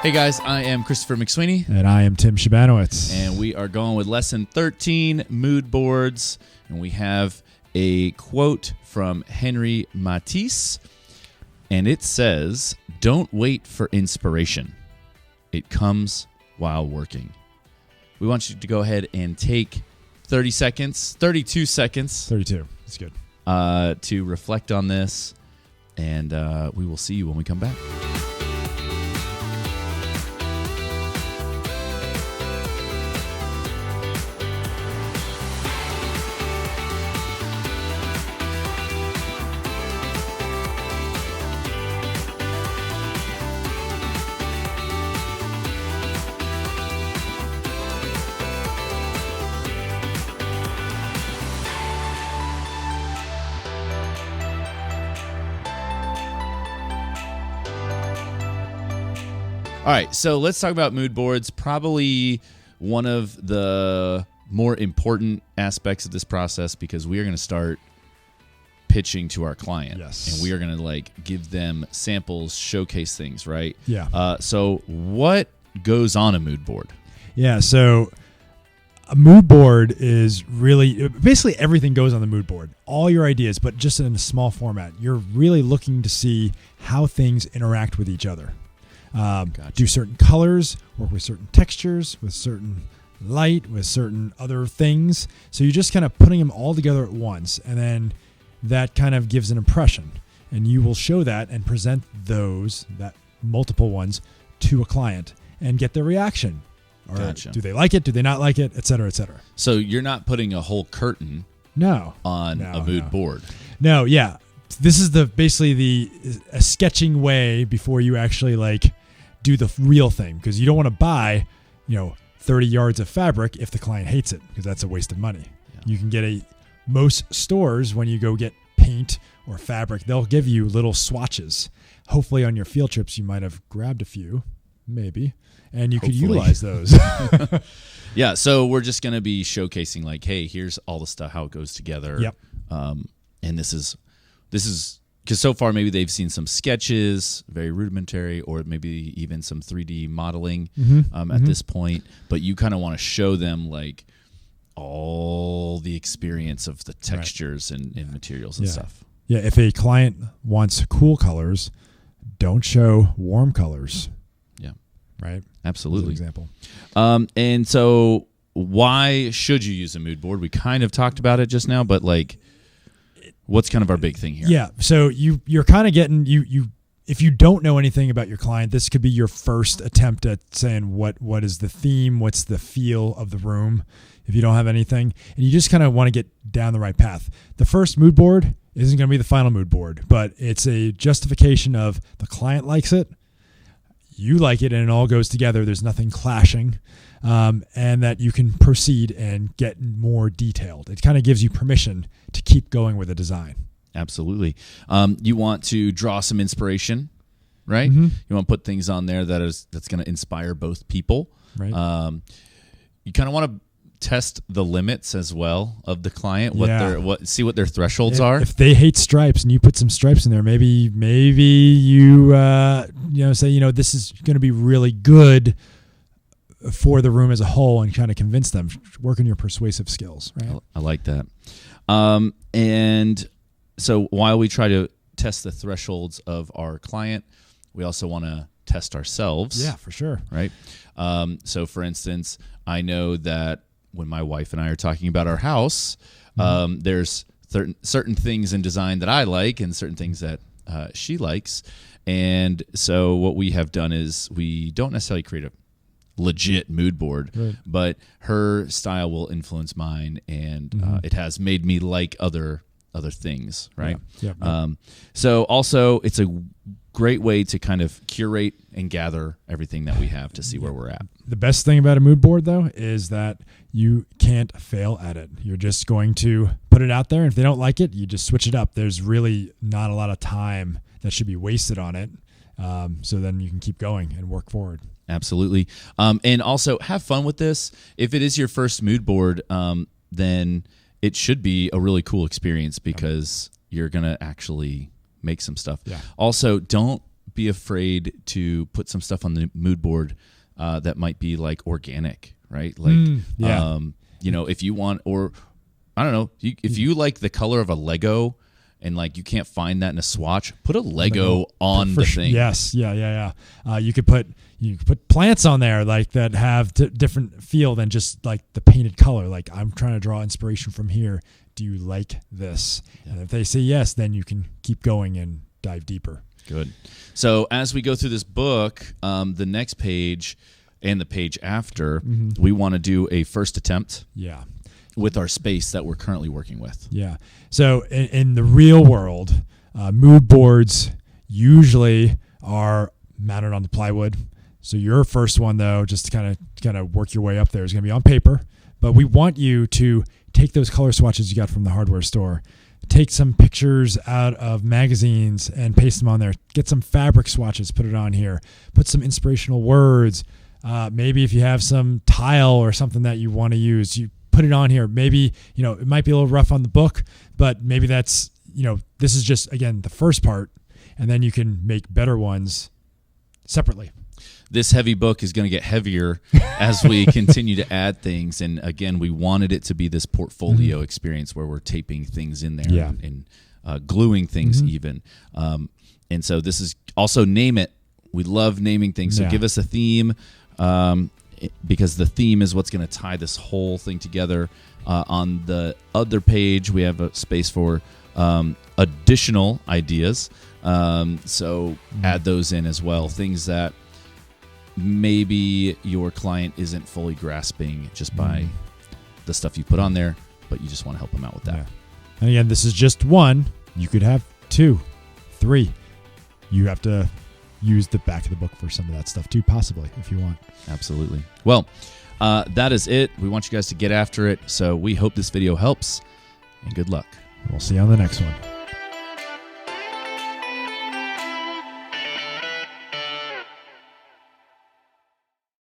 Hey guys, I am Christopher McSweeney. And I am Tim Shabanowitz. And we are going with lesson 13, mood boards. And we have a quote from Henry Matisse. And it says, "Don't wait for inspiration. It comes while working." We want you to go ahead and take 32 seconds, 32. That's good. To reflect on this. And we will see you when we come back. All right, so let's talk about mood boards. Probably one of the more important aspects of this process, because we are going to start pitching to our client. Yes. And we are going to give them samples, showcase things, right? Yeah. So what goes on a mood board? Yeah, so a mood board is really, basically everything goes on the mood board. All your ideas, but just in a small format. You're really looking to see how things interact with each other. Gotcha. Do certain colors, work with certain textures, with certain light, with certain other things. So you're just kind of putting them all together at once, and then that kind of gives an impression. And you will show that and present that multiple ones, to a client and get their reaction. Or Gotcha. Do they like it? Do they not like it? Et cetera, et cetera. So you're not putting a whole curtain on a mood board. No, yeah. This is basically a sketching way before you actually do the real thing, because you don't want to buy 30 yards of fabric if the client hates it, because that's a waste of money. Yeah. You can get most stores, when you go get paint or fabric, they'll give you little swatches. Hopefully on your field trips you might have grabbed a few, maybe, and you could utilize those. Yeah, so we're just going to be showcasing hey, here's all the stuff, how it goes together. Yep. And this is because so far maybe they've seen some sketches, very rudimentary, or maybe even some 3D modeling at this point. But you kind of want to show them all the experience of the textures and materials and stuff. Yeah, if a client wants cool colors, don't show warm colors. Yeah. Right? Absolutely. As an example. And so why should you use a mood board? We kind of talked about it just now, but what's kind of our big thing here? Yeah. So you're kind of getting if you don't know anything about your client, this could be your first attempt at saying what is the theme, what's the feel of the room, if you don't have anything, and you just kind of want to get down the right path. The first mood board isn't going to be the final mood board, but it's a justification of the client likes it, you like it, and it all goes together. There's nothing clashing, and that you can proceed and get more detailed. It kind of gives you permission to keep going with a design. Absolutely. You want to draw some inspiration, right? Mm-hmm. You want to put things on there that's going to inspire both people. Right. You kind of want to test the limits as well of the client. See what their thresholds are. If they hate stripes and you put some stripes in there, maybe you say this is going to be really good for the room as a whole, and kind of convince them. Work on your persuasive skills. Right. I like that. And so while we try to test the thresholds of our client, we also want to test ourselves. Yeah, for sure. Right. So for instance, I know that when my wife and I are talking about our house, there's certain things in design that I like and certain things that she likes. And so what we have done is we don't necessarily create a legit mood board, right, but her style will influence mine, and it has made me like other things, right? Yeah. So also it's a great way to kind of curate and gather everything that we have to see where we're at. The best thing about a mood board, though, is that you can't fail at it. You're just going to put it out there, and if they don't like it, you just switch it up. There's really not a lot of time that should be wasted on it, so then you can keep going and work forward. Absolutely. And also have fun with this. If it is your first mood board, then it should be a really cool experience, because you're going to actually make some stuff. Yeah. Also, don't be afraid to put some stuff on the mood board that might be like organic, right? Like, you know, if you want, or I don't know, if you like the color of a Lego and like you can't find that in a swatch, put a Lego on the thing. Yes, yeah. You could put plants on there like that have different feel than just like the painted color. Like, I'm trying to draw inspiration from here. Do you like this? Yeah. And if they say yes, then you can keep going and dive deeper. Good. So as we go through this book, the next page and the page after, we want to do a first attempt. Yeah. With our space that we're currently working with. Yeah. So in the real world, mood boards usually are mounted on the plywood. So your first one, though, just to kind of work your way up there, is going to be on paper. But we want you to take those color swatches you got from the hardware store, take some pictures out of magazines and paste them on there. Get some fabric swatches, put it on here. Put some inspirational words. Maybe if you have some tile or something that you want to use, you put it on here. Maybe, you know, it might be a little rough on the book, but maybe that's, you know, this is just, again, the first part, and then you can make better ones separately. This heavy book is going to get heavier as we continue to add things. And again, we wanted it to be this portfolio experience where we're taping things in there and gluing things even. And so this is also Name It. We love naming things. So give us a theme. Because the theme is what's going to tie this whole thing together. On the other page, we have a space for additional ideas. So add those in as well. Things that maybe your client isn't fully grasping just by the stuff you put on there, but you just want to help them out with that. Yeah. And again, this is just one. You could have 2, 3. You have to use the back of the book for some of that stuff too, possibly, if you want. Absolutely. Well, that is it. We want you guys to get after it. So we hope this video helps, and good luck. We'll see you on the next one.